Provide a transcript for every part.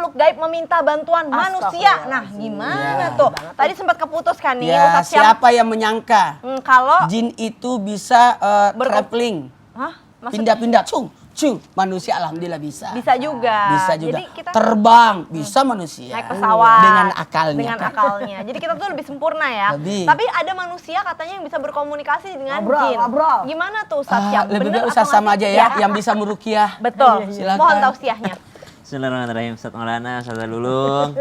makhluk gaib meminta bantuan manusia. Nah, gimana tuh? Tadi sempat keputus kan nih, Ya, Ustaz Syam. siapa yang menyangka Kalau jin itu bisa traveling, pindah-pindah, manusia alhamdulillah bisa. Bisa juga. Bisa juga. Jadi kita terbang, bisa manusia. naik pesawat dengan akalnya. Dengan akalnya. Jadi kita tuh lebih sempurna ya. Lebih. Tapi ada manusia katanya yang bisa berkomunikasi dengan jin. Gimana tuh Ustaz Syam? Lebih Bener baik Ustaz atau sama nggak aja sih? ya, yang bisa meruqyah. Betul. Silakan. Mohon tausiahnya. Bismillahirrahmanirrahim. Ustaz Maulana, Ustaz Lulung,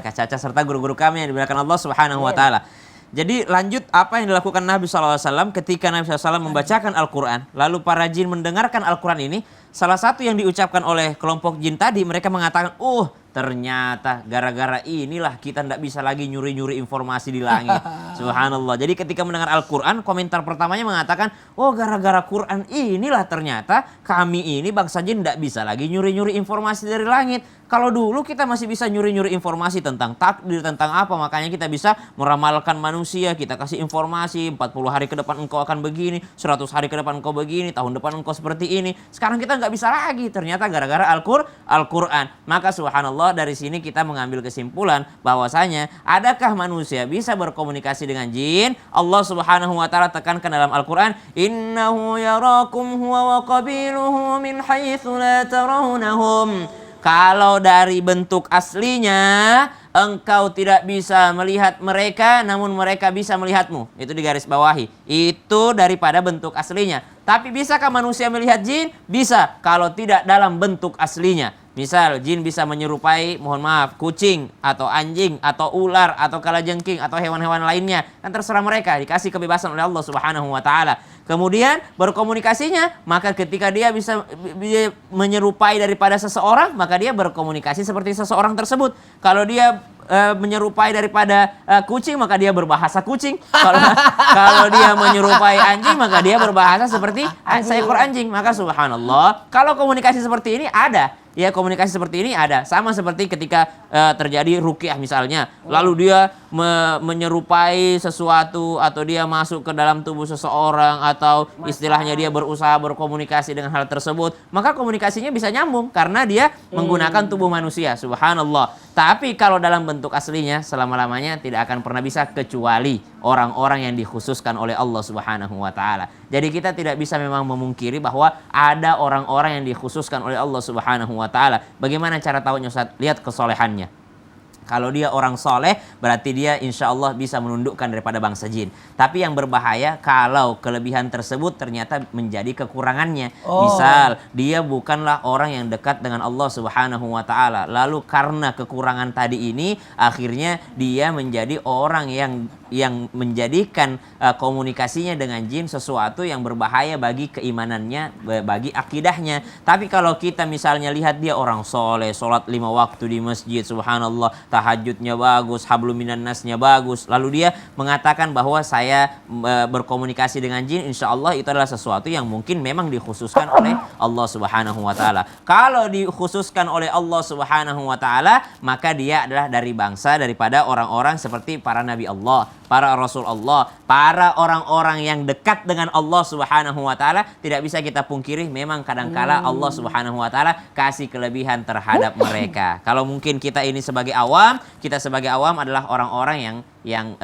Kak Caca serta guru-guru kami yang dimuliakan Allah Subhanahu wa taala. Jadi lanjut apa yang dilakukan Nabi SAW ketika Nabi SAW membacakan Al-Quran. Lalu para jin mendengarkan Al-Quran ini. Salah satu yang diucapkan oleh kelompok jin tadi, mereka mengatakan, ternyata gara-gara inilah kita tidak bisa lagi nyuri-nyuri informasi di langit. Subhanallah. Jadi ketika mendengar Al-Quran, komentar pertamanya mengatakan, gara-gara Quran inilah ternyata kami ini bangsa jin tidak bisa lagi nyuri-nyuri informasi dari langit. Kalau dulu kita masih bisa nyuri-nyuri informasi tentang takdir, tentang apa, makanya kita bisa meramalkan manusia, kita kasih informasi 40 hari ke depan engkau akan begini, 100 hari ke depan engkau begini, tahun depan engkau seperti ini. Sekarang kita nggak bisa lagi, ternyata gara-gara Al-Quran. Maka subhanallah, dari sini kita mengambil kesimpulan bahwasanya adakah manusia bisa berkomunikasi dengan jin? Allah Subhanahu wa taala tekankan dalam Al-Quran, innahu yarakum huwa wa qabiluhu min haitsu la tarawnahum. Kalau dari bentuk aslinya engkau tidak bisa melihat mereka, namun mereka bisa melihatmu. Itu digarisbawahi. Itu daripada bentuk aslinya. Tapi bisakah manusia melihat jin? Bisa, kalau tidak dalam bentuk aslinya. Misal jin bisa menyerupai, mohon maaf, kucing atau anjing atau ular atau kalajengking atau hewan-hewan lainnya. Kan terserah mereka, dikasih kebebasan oleh Allah Subhanahu wa taala. Kemudian berkomunikasinya, maka ketika dia bisa menyerupai daripada seseorang, maka dia berkomunikasi seperti seseorang tersebut. Kalau dia menyerupai daripada kucing, maka dia berbahasa kucing. Kalau dia menyerupai anjing, maka dia berbahasa seperti seekor anjing. Maka subhanallah, kalau komunikasi seperti ini ada. Ya, komunikasi seperti ini ada. Sama seperti ketika terjadi ruqyah misalnya. Lalu dia menyerupai sesuatu atau dia masuk ke dalam tubuh seseorang atau istilahnya dia berusaha berkomunikasi dengan hal tersebut. Maka komunikasinya bisa nyambung karena dia menggunakan tubuh manusia. Subhanallah. Tapi kalau dalam bentuk aslinya selama-lamanya tidak akan pernah bisa kecuali orang-orang yang dikhususkan oleh Allah Subhanahu wa taala. Jadi kita tidak bisa memang memungkiri bahwa ada orang-orang yang dikhususkan oleh Allah Subhanahu wa taala. Bagaimana cara tahunya Ustaz? Lihat kesolehannya. Kalau dia orang soleh, berarti dia insya Allah bisa menundukkan daripada bangsa jin. Tapi yang berbahaya kalau kelebihan tersebut ternyata menjadi kekurangannya. Misal, dia bukanlah orang yang dekat dengan Allah Subhanahu wa taala. Lalu karena kekurangan tadi ini, akhirnya dia menjadi orang yang menjadikan komunikasinya dengan jin sesuatu yang berbahaya bagi keimanannya, bagi akidahnya. Tapi kalau kita misalnya lihat dia orang soleh, sholat 5 waktu di masjid, subhanallah, tahajudnya bagus, hablum minan nasnya bagus, lalu dia mengatakan bahwa saya berkomunikasi dengan jin, insya Allah itu adalah sesuatu yang mungkin memang dikhususkan oleh Allah Subhanahu wa taala. Kalau dikhususkan oleh Allah Subhanahu wa taala, maka dia adalah dari bangsa daripada orang-orang seperti para nabi Allah, para rasul Allah, para orang-orang yang dekat dengan Allah Subhanahu wa taala. Tidak bisa kita pungkiri memang kadangkala Allah Subhanahu wa taala kasih kelebihan terhadap mereka. Kalau mungkin kita ini sebagai awam, kita sebagai awam adalah orang-orang yang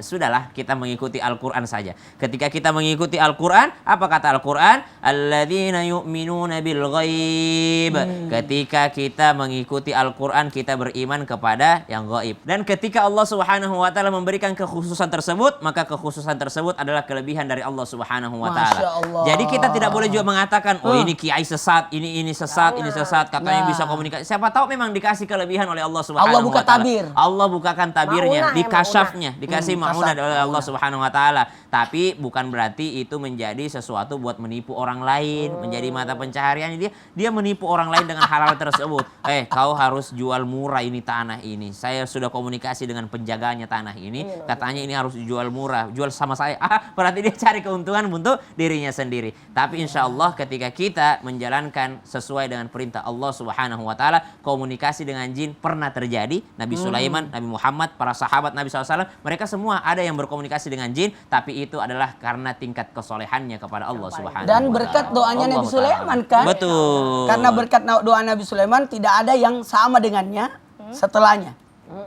sudahlah kita mengikuti Al-Quran saja. Ketika kita mengikuti Al-Quran, apa kata Al-Quran? Alladzina yu'minuna bil ghaib. Ketika kita mengikuti Al-Quran, kita beriman kepada yang ghaib. Dan ketika Allah Subhanahu wa taala memberikan kekhususan tersebut, maka kekhususan tersebut adalah kelebihan dari Allah Subhanahu wa taala. Jadi kita tidak boleh juga mengatakan, ini kiai sesat, ini sesat, ini sesat, katanya bisa komunikasi. Siapa tahu memang dikasih kelebihan oleh Allah Subhanahu wa taala. Allah bukakan tabirnya, dikasyaf, dikasih ma'unah oleh Allah Subhanahu wa taala. Tapi bukan berarti itu menjadi sesuatu buat menipu orang lain, menjadi mata pencaharian. Dia menipu orang lain dengan hal-hal tersebut. Kau harus jual murah ini tanah ini. Saya sudah komunikasi dengan penjaganya tanah ini, katanya ini harus dijual murah, jual sama saya. Berarti dia cari keuntungan untuk dirinya sendiri. Tapi insya Allah ketika kita menjalankan sesuai dengan perintah Allah Subhanahu wa taala, komunikasi dengan jin pernah terjadi. Nabi Sulaiman, Nabi Muhammad, para sahabat Nabi SAW SAW, mereka semua ada yang berkomunikasi dengan jin, tapi itu adalah karena tingkat kesolehannya kepada Allah Subhanahu Dan wa berkat ta'ala. doanya Nabi Allah Sulaiman ta'ala. kan? Betul. Karena berkat doa Nabi Sulaiman tidak ada yang sama dengannya setelahnya.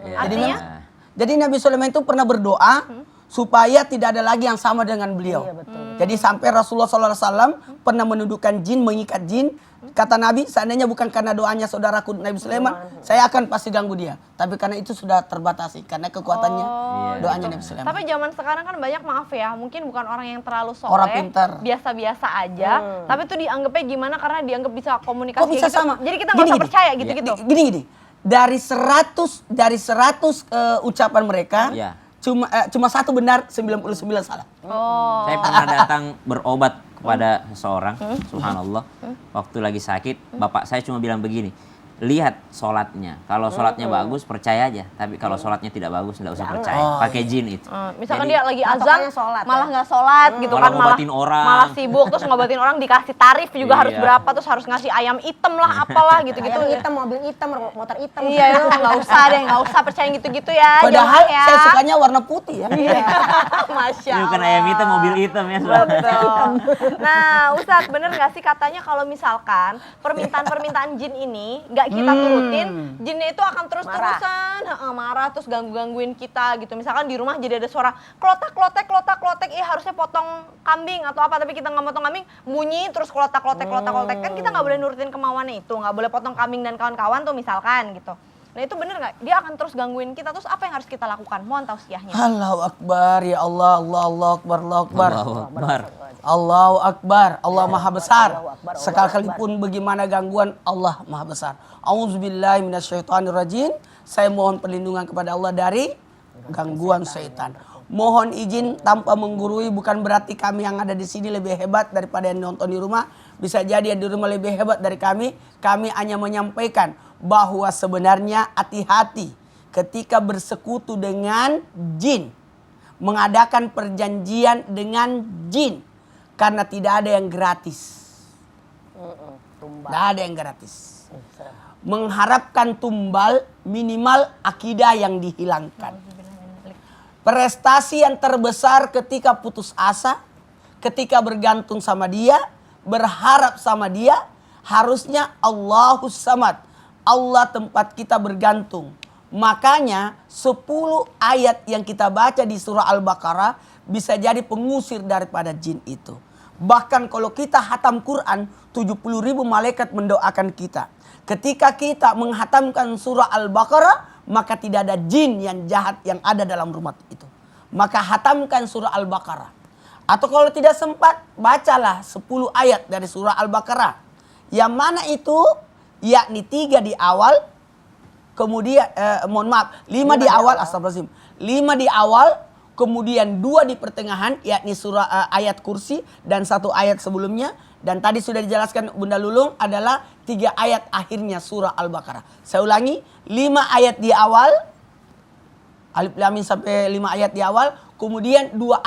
Ya. Jadi Nabi Sulaiman itu pernah berdoa supaya tidak ada lagi yang sama dengan beliau. Iya, betul. Jadi sampai Rasulullah SAW pernah menundukkan jin, mengikat jin. Kata Nabi, seandainya bukan karena doanya saudaraku Nabi Sulaiman, saya akan pasti ganggu dia. Tapi karena itu sudah terbatasi, karena kekuatannya doanya Nabi Sulaiman. Tapi zaman sekarang kan banyak, maaf ya, mungkin bukan orang yang terlalu soleh, Orang pintar. biasa-biasa aja, tapi itu dianggapnya gimana karena dianggap bisa komunikasi Kok bisa gitu. sama? Jadi kita nggak usah percaya gitu-gitu. Gini. Dari 100 ucapan mereka, Iya. cuma satu benar, 99 salah. Oh. Saya pernah datang berobat kepada seseorang, subhanallah, waktu lagi sakit, bapak saya cuma bilang begini, lihat sholatnya, kalau sholatnya bagus percaya aja, tapi kalau sholatnya tidak bagus nggak usah percaya, pakai jin itu. Misalkan Jadi, dia lagi patokannya azan, sholat, malah ya? nggak sholat gitu Malah kan, ngobatin orang. malah sibuk, terus ngobatin orang, dikasih tarif juga harus Iya. berapa, terus harus ngasih ayam hitam lah, apalah gitu-gitu. Ayam hitam, mobil hitam, motor hitam. Iya, itu nggak usah deh, nggak usah percaya gitu-gitu ya. Padahal jangan ya. saya sukanya warna putih ya. Iya, Masya Ini bukan Allah. ayam hitam, mobil hitam ya. Betul. Nah, Ustadz, bener nggak sih katanya kalau misalkan permintaan jin ini nggak kita turutin, jinnya itu akan terus-terusan marah terus gangguin kita gitu. Misalkan di rumah jadi ada suara klotak-klotek, harusnya potong kambing atau apa, tapi kita nggak potong kambing, bunyi terus klotak-klotek. Kan kita nggak boleh nurutin kemauannya itu, nggak boleh potong kambing dan kawan-kawan tuh misalkan gitu. Nah itu bener nggak? Dia akan terus gangguin kita, terus apa yang harus kita lakukan? Mohon tausiahnya. Allahu Akbar, ya Allah, Allahu Akbar, Allahu Akbar. Allahu Akbar. Allahu Akbar, Allah Maha Besar. Allahu Akbar, Allahu Sekalipun bagaimana gangguan, Allah Maha Besar. Auzubillahi minasyaitonirrajim. Saya mohon perlindungan kepada Allah dari gangguan syaitan. Mohon izin tanpa menggurui, bukan berarti kami yang ada di sini lebih hebat daripada yang nonton di rumah. Bisa jadi yang di rumah lebih hebat dari kami. Kami hanya menyampaikan bahwa sebenarnya hati-hati ketika bersekutu dengan jin, mengadakan perjanjian dengan jin, karena tidak ada yang gratis. Tidak ada yang gratis. Mengharapkan tumbal, minimal akidah yang dihilangkan. Prestasi yang terbesar ketika putus asa, ketika bergantung sama dia, berharap sama dia, harusnya Allahus Samad. Allah tempat kita bergantung. Makanya 10 ayat yang kita baca di surah Al-Baqarah bisa jadi pengusir daripada jin itu. Bahkan kalau kita hatam Quran, 70.000 malaikat mendoakan kita. Ketika kita menghatamkan surah Al-Baqarah, maka tidak ada jin yang jahat yang ada dalam rumah itu. Maka hatamkan surah Al-Baqarah. Atau kalau tidak sempat, bacalah 10 ayat dari surah Al-Baqarah. Yang mana itu, yakni 3 di awal, kemudian, 5 di awal, astagfirullahaladzim. 5 di awal, kemudian 2 di pertengahan, yakni surah ayat kursi, dan 1 ayat sebelumnya. Dan tadi sudah dijelaskan Bunda Lulung adalah 3 ayat akhirnya surah Al-Baqarah. Saya ulangi, 5 ayat di awal, Alif Lam Mim sampai 5 ayat di awal, kemudian 2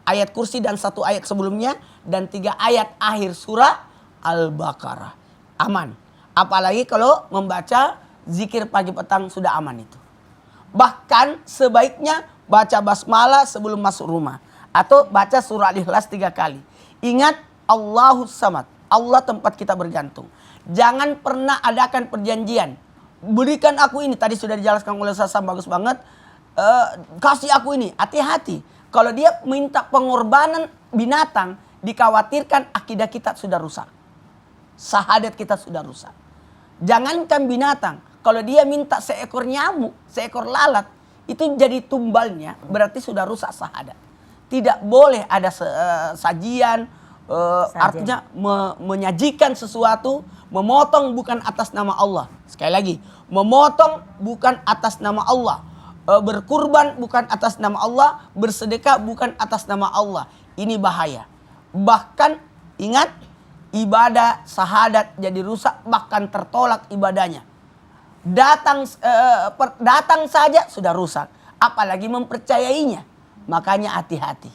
ayat kursi dan 1 ayat sebelumnya, dan 3 ayat akhir surah Al-Baqarah. Aman. Apalagi kalau membaca zikir pagi petang sudah aman itu. Bahkan sebaiknya baca basmalah sebelum masuk rumah. Atau baca surah Al-Ikhlas 3 kali. Ingat Allahus Samad. Allah tempat kita bergantung. Jangan pernah adakan perjanjian. Berikan aku ini. Tadi sudah dijelaskan oleh Ustaz Sam, bagus banget. Kasih aku ini. Hati-hati. Kalau dia minta pengorbanan binatang, dikhawatirkan akidah kita sudah rusak. Sahadat kita sudah rusak. Jangankan binatang. Kalau dia minta seekor nyamuk, seekor lalat, itu jadi tumbalnya, berarti sudah rusak sahadat. Tidak boleh ada sajian, artinya menyajikan sesuatu, memotong bukan atas nama Allah. Sekali lagi, memotong bukan atas nama Allah. Berkurban bukan atas nama Allah, bersedekah bukan atas nama Allah. Ini bahaya. Bahkan ingat, ibadah sahadat jadi rusak, bahkan tertolak ibadahnya. Datang saja sudah rusak, apalagi mempercayainya. Makanya hati-hati.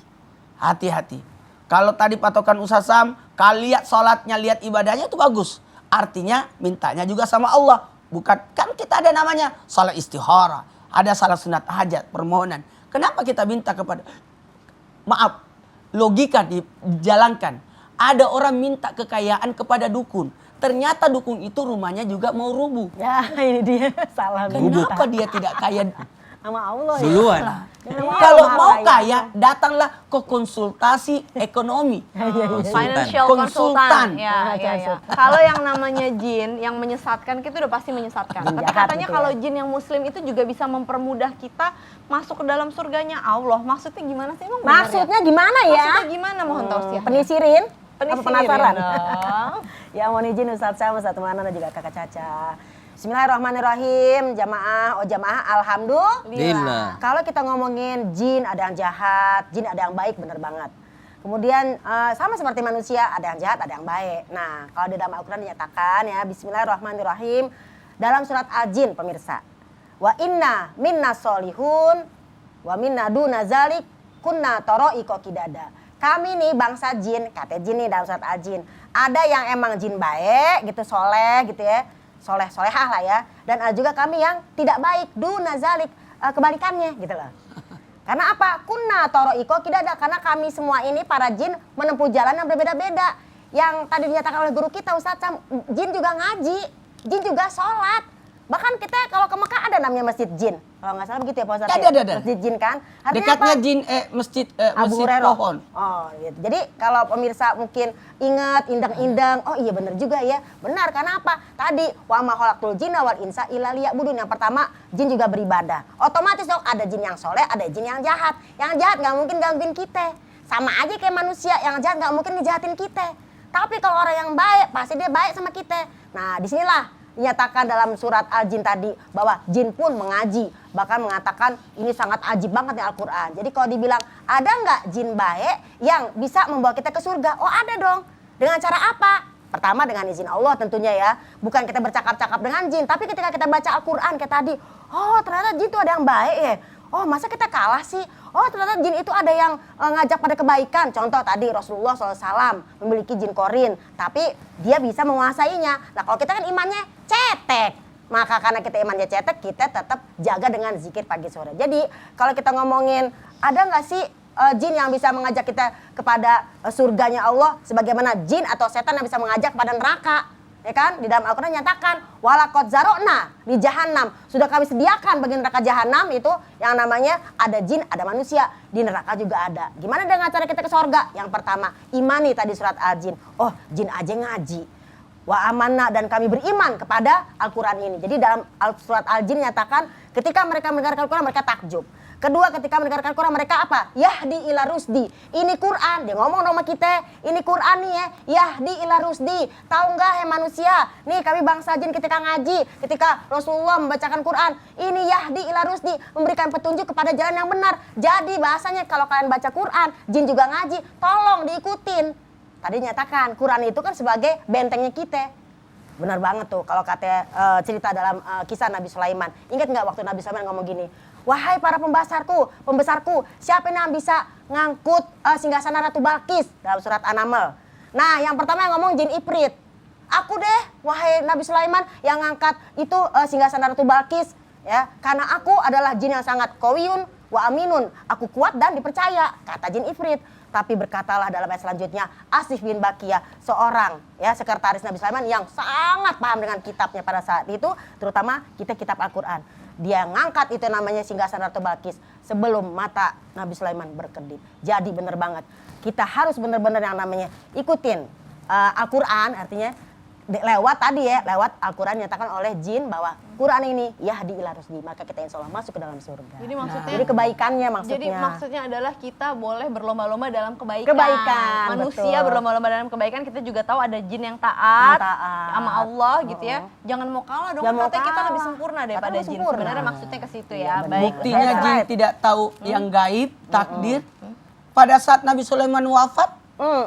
Hati-hati. Kalau tadi patokan Ustaz Sam, kalau lihat sholatnya, lihat ibadahnya itu bagus. Artinya mintanya juga sama Allah. Bukan, kan kita ada namanya sholat istihara. ada salah sunat hajat, permohonan. Kenapa kita minta kepada, maaf, logika dijalankan. Ada orang minta kekayaan kepada dukun. Ternyata dukun itu rumahnya juga mau rubuh. Ya ini dia salah. Kenapa dia tidak kaya? Sama Allah ya. Duluan. Kalau mau kaya, datanglah ke konsultasi ekonomi. Financial Konsultan. consultant. Ya. Kalau yang namanya jin yang menyesatkan, kita udah pasti menyesatkan. Jin Tapi jahat katanya gitu kalau ya. jin yang muslim itu juga bisa mempermudah kita masuk ke dalam surganya Allah. Maksudnya gimana sih emang? benar ya? Maksudnya gimana ya? Maksudnya gimana mohon tausiah? Penisirin? Apa Penisirin penasaran? dong. Ya mohon izin Ustadz Syam, Ustadz Maulana dan juga Kakak Caca. Bismillahirrahmanirrahim, jamaah, alhamdulillah. Kalau kita ngomongin jin ada yang jahat, jin ada yang baik, bener banget. Kemudian sama seperti manusia, ada yang jahat, ada yang baik. Nah, kalau di dalam Al-Quran dinyatakan ya, Bismillahirrahmanirrahim, dalam surat Al-Jin pemirsa. Wa inna minna solihun, wa minna duna zalik, kunna toro'iko kidada. Kami nih bangsa jin, kata jin nih dalam surat Al-Jin. Ada yang emang jin baik gitu, soleh gitu ya. Soleh-solehah lah ya. Dan ada juga kami yang tidak baik, duna zalik, kebalikannya gitu loh. Karena apa? Kunna toro'iko kidada. Karena kami semua ini para jin menempuh jalan yang berbeda-beda. Yang tadi dinyatakan oleh guru kita Ustadz Sam, jin juga ngaji, jin juga sholat. Bahkan kita kalau ke Mekah ada namanya masjid jin. Kalau nggak salah begitu ya Pak Ustadz? Ada. Masjid jin kan? Artinya Dekatnya apa? jin masjid Abu masjid Hurairah. pohon. Oh, gitu. Jadi kalau pemirsa mungkin ingat indang-indang, oh iya benar juga ya. Benar karena apa? Tadi wa ma khalaqtul jinna wal insa illa liya'budun. Yang pertama, jin juga beribadah. Otomatis dong ada jin yang soleh, ada jin yang jahat. Yang jahat nggak mungkin gangguin kita. Sama aja kayak manusia, yang jahat nggak mungkin ngejahatin kita. Tapi kalau orang yang baik, pasti dia baik sama kita. Nah, disinilah dinyatakan dalam surat Al-Jin tadi bahwa jin pun mengaji, bahkan mengatakan ini sangat ajib banget di Al-Quran. Jadi kalau dibilang ada nggak jin baik yang bisa membawa kita ke surga? Oh ada dong. Dengan cara apa? Pertama dengan izin Allah tentunya ya. Bukan kita bercakap-cakap dengan jin, tapi ketika kita baca Al-Quran kayak tadi, oh ternyata jin itu ada yang baik ya. Oh masa kita kalah sih? Oh ternyata jin itu ada yang ngajak pada kebaikan. Contoh tadi Rasulullah SAW memiliki jin korin, tapi dia bisa menguasainya. Nah kalau kita kan imannya cetek, maka karena kita imannya cetek, kita tetap jaga dengan zikir pagi sore. Jadi kalau kita ngomongin ada nggak sih jin yang bisa mengajak kita kepada surganya Allah, sebagaimana jin atau setan yang bisa mengajak kepada neraka? Ya kan? Di dalam Al-Quran nyatakan walaqad zarokna di jahanam, sudah kami sediakan bagi neraka jahanam itu yang namanya ada jin, ada manusia, di neraka juga ada. Gimana dengan cara kita ke surga? Yang pertama, imani tadi surat Al-Jin. Oh, jin aja ngaji. Wa amanna, dan kami beriman kepada Al-Quran ini. Jadi dalam surat Al-Jin nyatakan ketika mereka mendengarkan Al-Quran mereka takjub. Kedua, ketika mendengarkan Quran mereka apa? Yahdi ila rusdi. Ini Quran, dia ngomong sama kita. Ini Quran nih ya, Yahdi ila rusdi. Tahu nggak ya manusia? Nih kami bangsa jin ketika ngaji, ketika Rasulullah membacakan Quran, ini Yahdi ila rusdi, memberikan petunjuk kepada jalan yang benar. Jadi bahasanya kalau kalian baca Quran, jin juga ngaji, tolong diikutin. Tadi nyatakan Quran itu kan sebagai bentengnya kita. Benar banget tuh kalau kata cerita dalam kisah Nabi Sulaiman. Ingat nggak waktu Nabi Sulaiman ngomong gini? Wahai para pembesarku, siapa yang bisa ngangkut singgasana Ratu Balkis dalam surat An-Naml. Nah, yang pertama yang ngomong jin Ifrit. Aku deh, wahai Nabi Sulaiman yang ngangkat itu singgasana Ratu Balkis, ya, karena aku adalah jin yang sangat qawiyun wa aminun. Aku kuat dan dipercaya, kata jin Ifrit. Tapi berkatalah dalam ayat selanjutnya, Asif bin Bakiyah, seorang ya sekretaris Nabi Sulaiman yang sangat paham dengan kitabnya pada saat itu, terutama kitab Al-Quran. Dia ngangkat itu namanya singgasana Ratu Balkis sebelum mata Nabi Sulaiman berkedip. Jadi bener banget, kita harus bener-bener yang namanya ikutin Al-Quran, artinya lewat tadi ya, lewat Al-Quran nyatakan oleh jin bahwa Quran ini yahdi ila rusdi, maka kita insya Allah masuk ke dalam surga. Jadi maksudnya, jadi kebaikannya maksudnya. Jadi maksudnya adalah kita boleh berlomba-lomba dalam kebaikan. Kebaikan, manusia betul. berlomba-lomba dalam kebaikan. Kita juga tahu ada jin yang taat, taat. sama Allah gitu ya. Jangan mau kalah dong, Jangan mau katanya kita kalah. lebih sempurna daripada Katanya jin. sempurna. Sebenarnya maksudnya ke situ Iya, ya. benar. Baik. Buktinya Right. jin tidak tahu yang gaib, takdir. Pada saat Nabi Sulaiman wafat,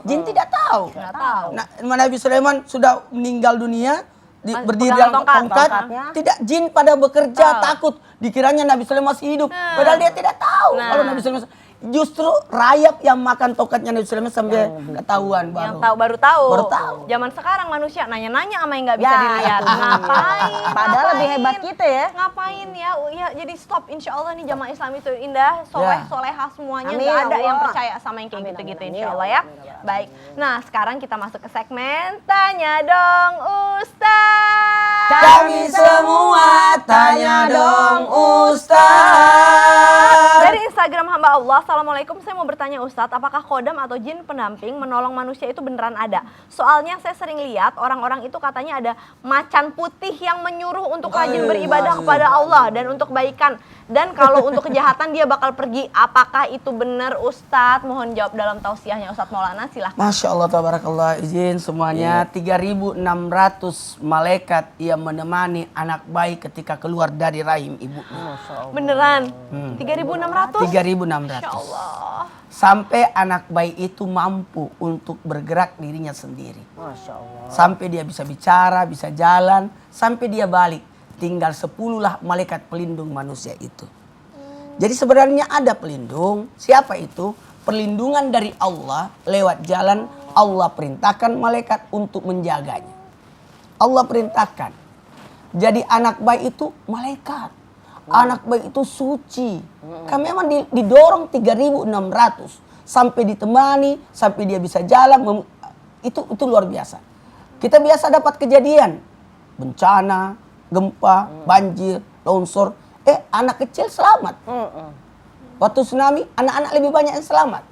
jin tidak tahu. Nggak tahu. Nah, Nabi Sulaiman sudah meninggal dunia, berdiri pegang dalam tongkat. tongkat, tidak jin pada bekerja, Tahu. takut. Dikiranya Nabi Sulaiman masih hidup, padahal dia tidak tahu Nah. kalau Nabi Sulaiman. justru rayap yang makan tokatnya Nabi Sulaiman sampai ketahuan Yang baru. baru tahu. Baru tahu. Zaman sekarang manusia nanya-nanya sama yang nggak bisa Ya, dilihat. itu. Ngapain? Padahal lebih Ngapain? hebat kita ya. Ngapain ya? Ya jadi stop. Insya Allah nih jamaah Islam itu indah, soleh, Ya. soleha semuanya. Amin, Nggak ada Allah. yang percaya sama yang kayak Amin, gitu-gitu. amin, Insya amin, Allah ya. amin, amin. Baik. Nah sekarang kita masuk ke segmen Tanya Dong Ustaz. Kami semua tanya dong Ustaz. Dari Instagram hamba Allah, Assalamualaikum, saya mau bertanya Ustadz, apakah kodam atau jin pendamping menolong manusia itu beneran ada? Soalnya saya sering lihat orang-orang itu katanya ada macan putih yang menyuruh untuk rajin beribadah kepada Allah dan untuk kebaikan. Dan kalau untuk kejahatan dia bakal pergi. Apakah itu benar Ustadz? Mohon jawab dalam tausiahnya Ustadz Maulana, silahkan. Masya Allah, tabarakallah, izin semuanya 3.600 malaikat yang menemani anak bayi ketika keluar dari rahim ibunya. Beneran? 3.600? 3.600. Insya Allah. Sampai anak bayi itu mampu untuk bergerak dirinya sendiri. Masya Allah. Sampai dia bisa bicara, bisa jalan, sampai dia balik. Tinggal 10 lah malaikat pelindung manusia itu. Jadi sebenarnya ada pelindung. Siapa itu? Perlindungan dari Allah lewat jalan Allah perintahkan malaikat untuk menjaganya. Allah perintahkan. Jadi anak bayi itu malaikat. Anak bayi itu suci. Kami memang didorong 3.600 sampai ditemani, sampai dia bisa jalan. Itu luar biasa. Kita biasa dapat kejadian bencana, gempa, banjir, longsor. Anak kecil selamat. Waktu tsunami, anak-anak lebih banyak yang selamat.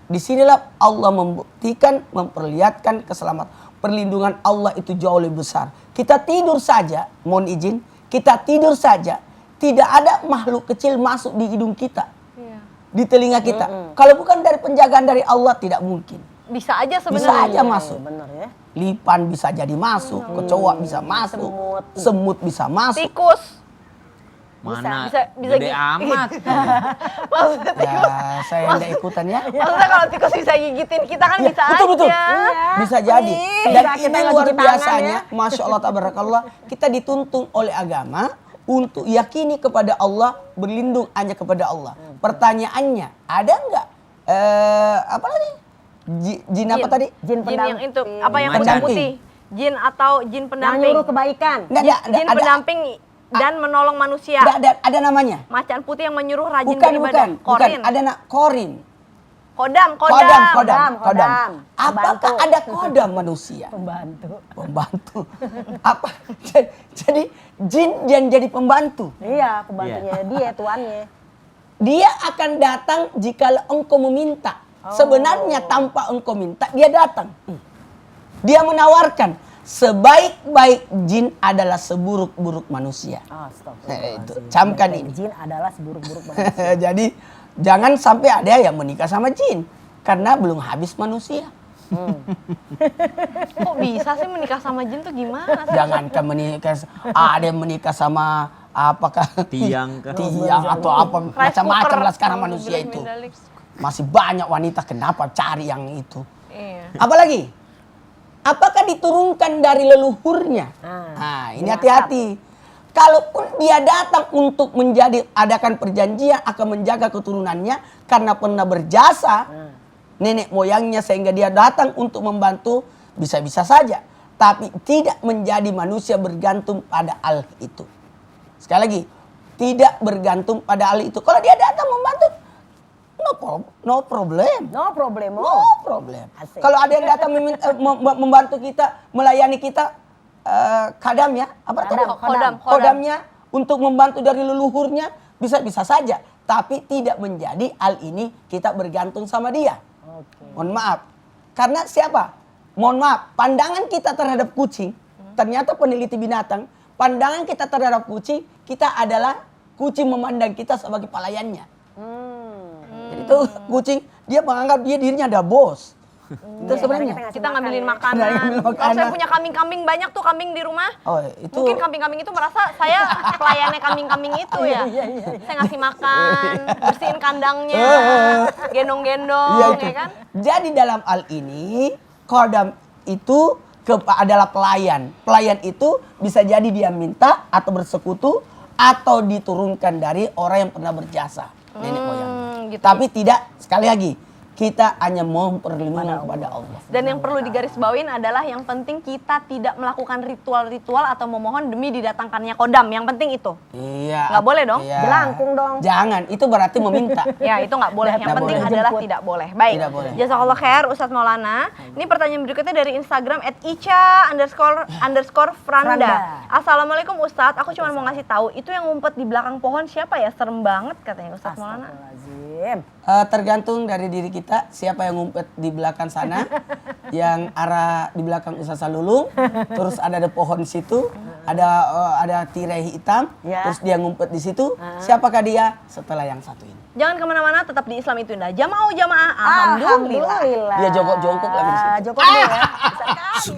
Disinilah Allah membuktikan, memperlihatkan keselamatan. Perlindungan Allah itu jauh lebih besar. Kita tidur saja, mohon izin, kita tidur saja. Tidak ada makhluk kecil masuk di hidung kita, di telinga kita. Kalau bukan dari penjagaan dari Allah, tidak mungkin. Bisa aja Bisa sebenarnya. aja masuk. Bener ya. Lipan bisa jadi masuk, kecoa bisa masuk, semut bisa masuk. Tikus. Mana bisa gede gitu. amat. Maksudnya tikus. Ya, saya tidak ikutan ya. Maksudnya kalau tikus bisa gigitin kita kan bisa Betul, betul. aja. Bisa jadi. Bisa Dan kita ini lagi luar cuci tangan biasanya, Masya Allah, tabarakallah, kita dituntun oleh agama untuk yakini kepada Allah, berlindung hanya kepada Allah. Pertanyaannya, ada nggak apa tadi? Jin apa tadi? Jin Jin yang itu apa yang Macan. kuda putih? Jin atau jin Yang pendamping? nyuruh kebaikan. Nggak Jin pendamping dan menolong manusia. ada namanya. Macan putih yang menyuruh rajin Bukan, beribadah. Korin. Ada korin. Kodam. Kodam. Apakah Pembantu. ada kodam manusia? Pembantu. Apa? Jadi jin yang jadi pembantu. Iya, pembantunya dia, tuannya. Dia akan datang jika engkau meminta. Sebenarnya tanpa engkau minta, dia datang. Dia menawarkan, sebaik-baik jin adalah seburuk-buruk manusia. Itu, camkan ini. Jin adalah seburuk-buruk manusia. Jadi jangan sampai ada yang menikah sama jin, karena belum habis manusia. Kok bisa sih menikah sama jin tuh gimana? Jangankan menikah, ada yang menikah sama apakah Tiang kah? tiang atau apa macam-macam lah sekarang manusia itu. Masih banyak wanita, kenapa cari yang itu? Iya. Apalagi? Apakah diturunkan dari leluhurnya? Nah, ini hati-hati. Kalaupun dia datang untuk adakan perjanjian akan menjaga keturunannya karena pernah berjasa nenek moyangnya sehingga dia datang untuk membantu, bisa-bisa saja. Tapi tidak menjadi manusia bergantung pada hal itu. Sekali lagi, tidak bergantung pada hal itu. Kalau dia datang membantu, no problem. No problem. No problem. Asik. Kalau ada yang datang membantu kita, melayani kita, kadam ya, apa tadi? Kodam. Kodamnya untuk membantu dari leluhurnya, bisa-bisa saja. Tapi tidak menjadi hal ini kita bergantung sama dia. Mohon maaf. Karena siapa? Mohon maaf, pandangan kita terhadap kucing, ternyata peneliti binatang, pandangan kita terhadap kucing, kita adalah kucing memandang kita sebagai pelayannya. Jadi itu kucing, dia menganggap dirinya ada bos. Itu sebenarnya. Kita ngambilin makanan. Kalau saya punya kambing-kambing banyak tuh kambing di rumah. Oh, itu Mungkin kambing-kambing itu merasa saya pelayannya kambing-kambing itu ya. Saya ngasih makan, bersihin kandangnya, gendong-gendong, ya kan? Jadi dalam hal ini, kodam itu adalah pelayan. Pelayan itu bisa jadi dia minta atau bersekutu atau diturunkan dari orang yang pernah berjasa. Nenek moyang. gitu. Tapi tidak, sekali lagi, kita hanya mohon perlindungan kepada Allah. Dan yang perlu digarisbawain adalah yang penting kita tidak melakukan ritual-ritual atau memohon demi didatangkannya kodam. Yang penting itu. Iya. Nggak boleh dong? Iya. Jelangkung dong. Jangan, itu berarti meminta. Ya itu nggak boleh. Yang Nggak penting boleh. adalah Jemput. tidak boleh. Baik. Tidak boleh. Jazakallah khair Ustadz Maulana. Ini pertanyaan berikutnya dari Instagram @ica__franda. Franda. Assalamualaikum Ustadz. Aku cuma mau ngasih tahu itu yang ngumpet di belakang pohon siapa ya? Serem banget katanya Ustadz Maulana. Astagfirullahaladzim. Tergantung dari diri kita, siapa yang ngumpet di belakang sana, yang arah di belakang Ustaz Salulung, terus ada pohon situ, ada tirai hitam, Ya. terus dia ngumpet di situ. Siapakah dia? Setelah yang satu ini. Jangan kemana-mana, tetap di Islam itu indah. Jamaah, alhamdulillah. Alhamdulillah. Dia jongkok-jongkok lagi di situ. Jongkok dulu ya. Bisa kali.